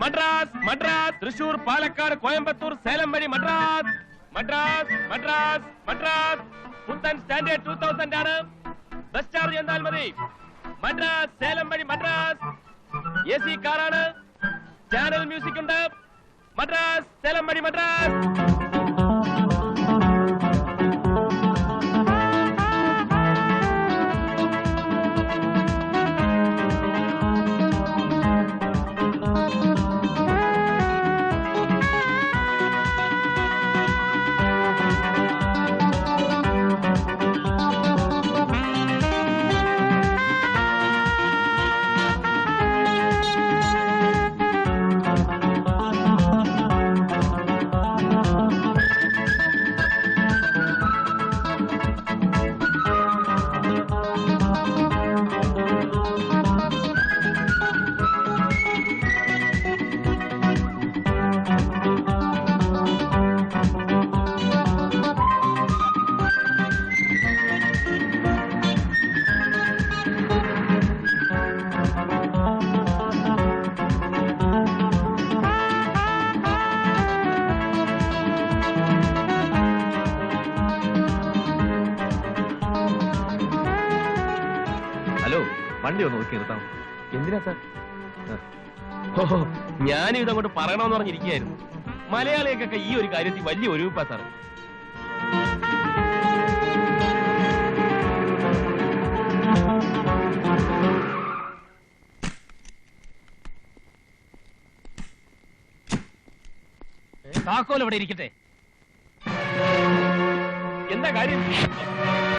മദ്രാസ് മദ്രാസ് തൃശൂർ പാലക്കാട് കോയമ്പത്തൂർ സേലം വഴി മദ്രാസ് മദ്രാസ് മദ്രാസ് മദ്രാസ് പുത്തൻ സ്റ്റാൻഡേർഡ് 2000 ആണ്. ബസ് ചാർജ് എന്നാൽ മതി. മദ്രാസ് സേലം വഴി മദ്രാസ്. AC കാറാണ്. ചാനൽ മ്യൂസിക് ഉണ്ട്. മദ്രാസ് സേലം വഴി മദ്രാസ്. വണ്ടി ഒന്ന് നോക്കി നിർത്താം. എന്തിനാ സാർ? ഓഹോ, ഞാനും ഇതങ്ങോട്ട് പറയണമെന്ന് പറഞ്ഞിരിക്കുകയായിരുന്നു. മലയാളികൾക്കൊക്കെ ഈ ഒരു കാര്യത്തിൽ വലിയ ഒരുപ്പാ സാർ. താക്കോൽ ഇവിടെ ഇരിക്കട്ടെ. എന്താ കാര്യം?